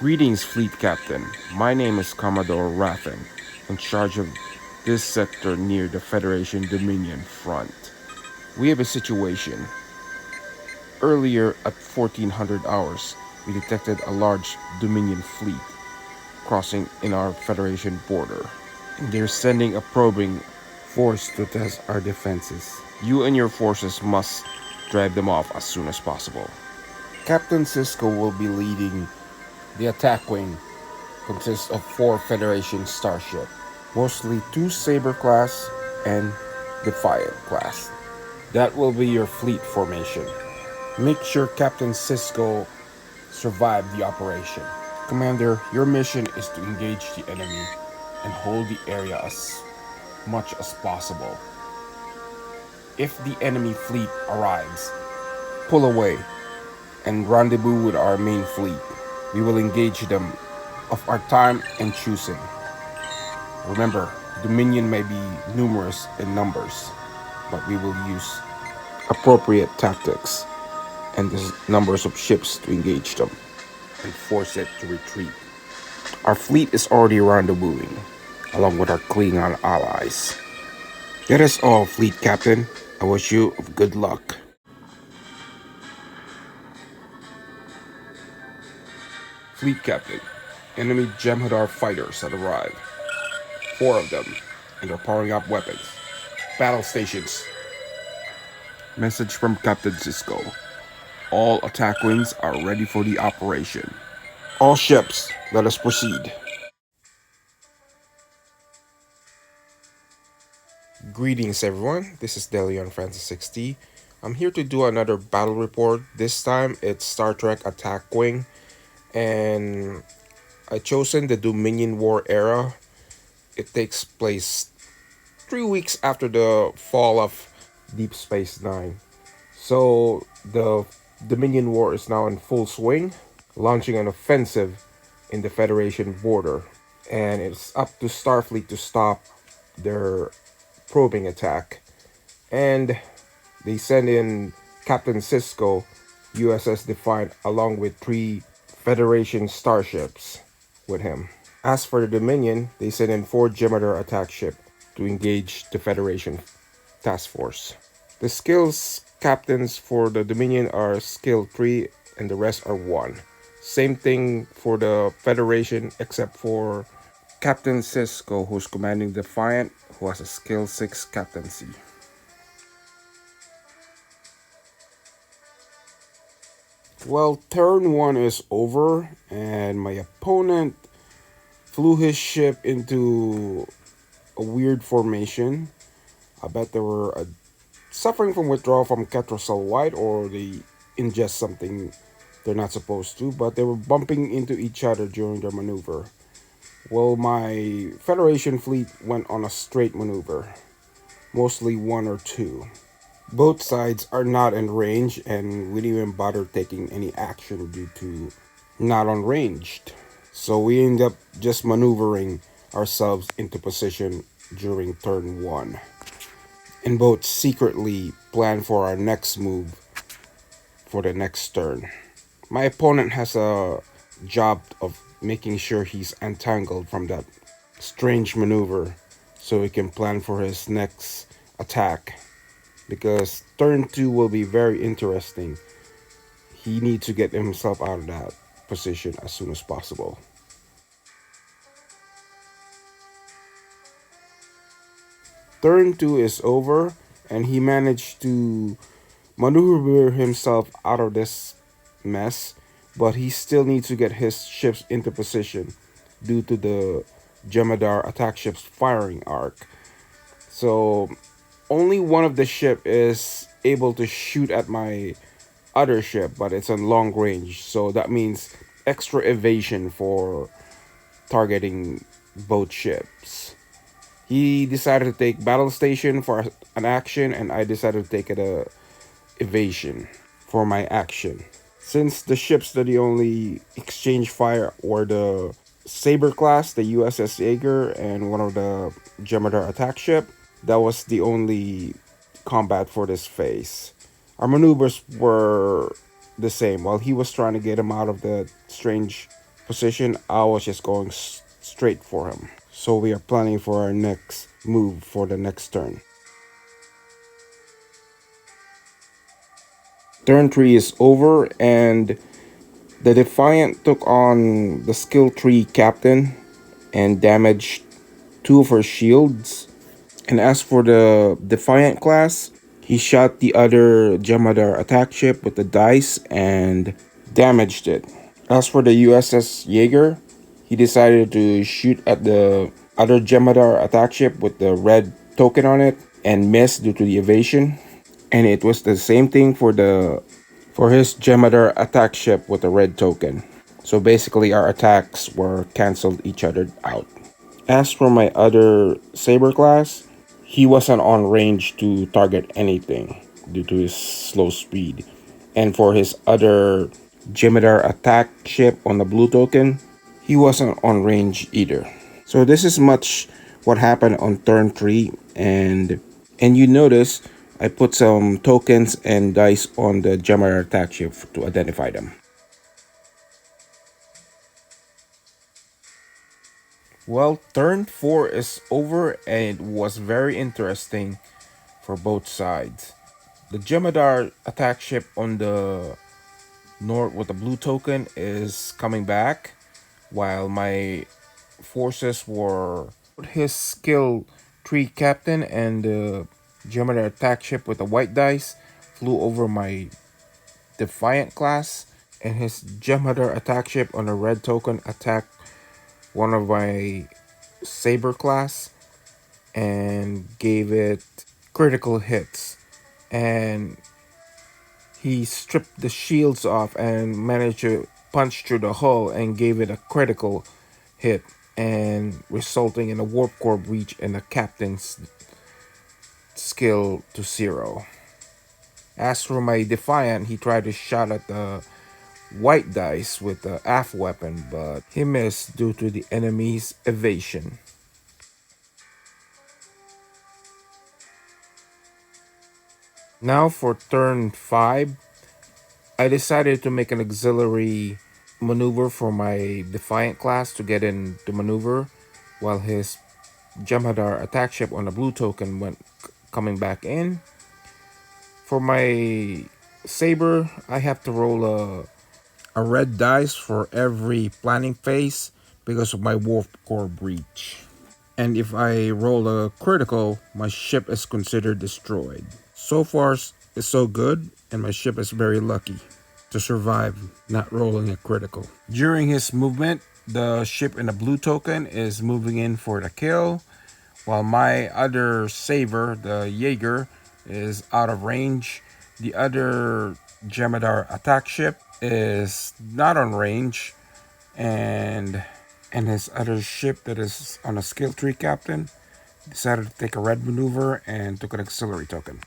Greetings, Fleet Captain. My name is Commodore Raffin, in charge of this sector near the Federation Dominion front. We have a situation. Earlier at 1400 hours, we detected a large Dominion fleet crossing in our Federation border. They're sending a probing force to test our defenses. You and your forces must drive them off as soon as possible. Captain Cisco will be leading the attack wing, consists of 4 Federation starship, mostly 2 Saber class and Defiant class. That will be your fleet formation. Make sure Captain Cisco survived the operation. Commander, your mission is to engage the enemy and hold the area as much as possible. If the enemy fleet arrives, pull away and rendezvous with our main fleet. We will engage them of our time and choosing. Remember, Dominion may be numerous in numbers, but we will use appropriate tactics and the numbers of ships to engage them and force it to retreat. Our fleet is already rendezvousing, along with our Klingon allies. That is all, Fleet Captain. I wish you good luck. Fleet Captain, enemy Jem'Hadar fighters have arrived. 4 of them, and they're powering up weapons. Battle stations. Message from Captain Cisco. All attack wings are ready for the operation. All ships, let us proceed. Greetings everyone, this is Delion Francis 60. I'm here to do another battle report. This time it's Star Trek Attack Wing, and I chosen the Dominion War era. It takes place 3 weeks after the fall of Deep Space Nine. So the Dominion War is now in full swing, launching an offensive in the Federation border. And it's up to Starfleet to stop their probing attack. And they send in Captain Cisco, USS Defiant, along with 3 Federation starships with him. As for the Dominion, they send in 4 Jem'Hadar attack ships to engage the Federation task force. The skills captains for the Dominion are skill 3 and the rest are 1. Same thing for the Federation except for Captain Cisco, who's commanding Defiant, who has a skill 6 captaincy. Well, turn 1 is over and my opponent flew his ship into a weird formation. I bet they were suffering from withdrawal from Ketracel White, or they ingest something they're not supposed to, but they were bumping into each other during their maneuver. Well, my Federation fleet went on a straight maneuver, mostly 1 or 2. Both sides are not in range, and we didn't even bother taking any action due to not on ranged. So we end up just maneuvering ourselves into position during turn 1. And both secretly plan for our next move for the next turn. My opponent has a job of making sure he's entangled from that strange maneuver so he can plan for his next attack, because turn 2 will be very interesting. He needs to get himself out of that position as soon as possible. Turn 2 is over, and he managed to maneuver himself out of this mess, but he still needs to get his ships into position due to the Jem'Hadar attack ship's firing arc. So only one of the ship is able to shoot at my other ship, but it's on long range, so that means extra evasion for targeting both ships. He decided to take battle station for an action, and I decided to take it a evasion for my action. Since the ships that he only exchanged fire were the Saber class, the USS Jaeger, and one of the Jem'Hadar attack ship, that was the only combat for this phase. Our maneuvers were the same. While he was trying to get him out of the strange position, I was just going straight for him. So we are planning for our next move for the next turn. Turn 3 is over, and the Defiant took on the skill tree captain and damaged two of her shields. And as for the Defiant class, he shot the other Jemadar attack ship with the dice and damaged it. As for the USS Jaeger, he decided to shoot at the other Jemadar attack ship with the red token on it and missed due to the evasion. And it was the same thing for his Jemadar attack ship with the red token. So basically our attacks were cancelled each other out. As for my other Saber class, he wasn't on range to target anything due to his slow speed. And for his other Jemadar attack ship on the blue token, he wasn't on range either. So this is much what happened on turn 3, and you notice I put some tokens and dice on the Jemadar attack ship to identify them. Well, turn 4 is over and it was very interesting for both sides. The Jemadar attack ship on the north with the blue token is coming back, while my forces were his skill tree captain and the Jemadar attack ship with the white dice flew over my Defiant class, and his Jemadar attack ship on a red token attacked one of my Saber class and gave it critical hits. And he stripped the shields off and managed to punch through the hull and gave it a critical hit, and resulting in a warp core breach and the captain's skill to 0. As for my Defiant, he tried to shot at the white dice with the aft weapon, but he missed due to the enemy's evasion. Now for turn 5, I decided to make an auxiliary maneuver for my Defiant class to get in the maneuver, while his Jemadar attack ship on the blue token went coming back in. For my Saber, I have to roll a red dice for every planning phase because of my warp core breach. And if I roll a critical, my ship is considered destroyed. So far, it's so good, and my ship is very lucky to survive not rolling a critical. During his movement, the ship in the blue token is moving in for the kill, while my other Saber, the Jaeger, is out of range. The other Jemadar attack ship is not on range, and his other ship that is on a skill tree captain decided to take a red maneuver and took an auxiliary token.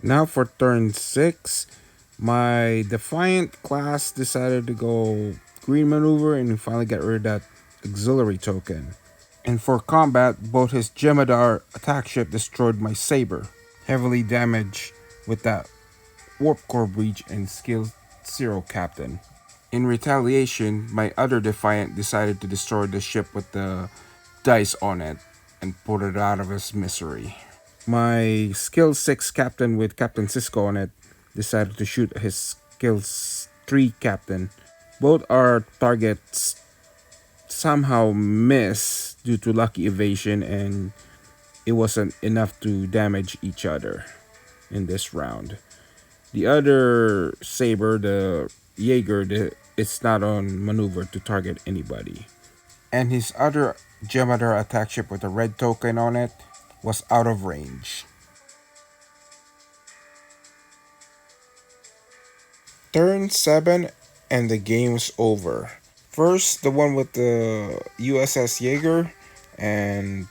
Now for turn 6, my Defiant class decided to go green maneuver and finally get rid of that auxiliary token. And for combat, both his Jemadar attack ship destroyed my Saber, heavily damaged with that warp core breach and skill 0 captain. In retaliation, my other Defiant decided to destroy the ship with the dice on it and put it out of its misery. My skill 6 captain with Captain Cisco on it decided to shoot his skill 3 captain. Both our targets somehow miss due to lucky evasion, and it wasn't enough to damage each other in this round. The other Saber, the Jaeger, it's not on maneuver to target anybody. And his other Jemadar attack ship with a red token on it was out of range. Turn 7 and the game's over. First, the one with the USS Jaeger and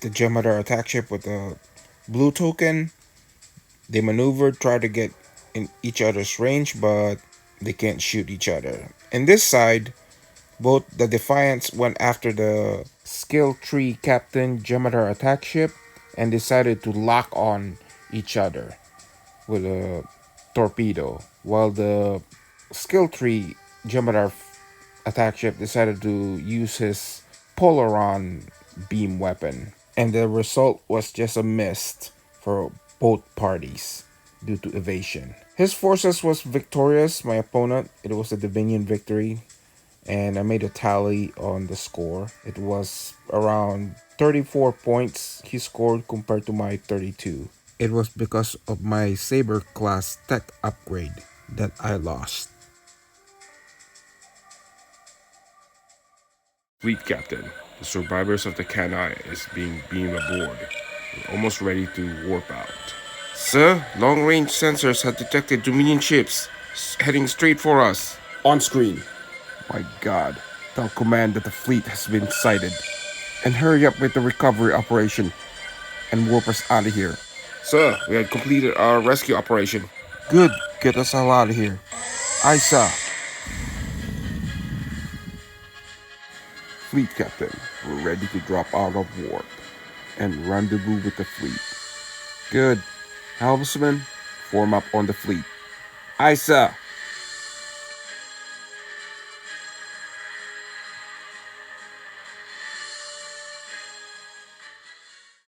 the Jemadar attack ship with the blue token. They maneuvered, tried to get in each other's range, but they can't shoot each other. And this side, both the Defiants went after the skill tree captain Jemadar attack ship and decided to lock on each other with a torpedo, while the skill 3 Jem'Hadar attack ship decided to use his Polaron beam weapon. And the result was just a miss for both parties due to evasion. His forces was victorious, my opponent. It was a Dominion victory, and I made a tally on the score. It was around 34 points he scored compared to my 32. It was because of my Saber class tech upgrade that I lost. Fleet Captain, the survivors of the Kanai is being beamed aboard. We're almost ready to warp out. Sir, long-range sensors have detected Dominion ships heading straight for us. On screen. My God, tell command that the fleet has been sighted. And hurry up with the recovery operation and warp us out of here. Sir, we had completed our rescue operation. Good, get us all out of here. Aye, sir. Fleet Captain, we're ready to drop out of warp and rendezvous with the fleet. Good. Helmsman, form up on the fleet. Aye, sir.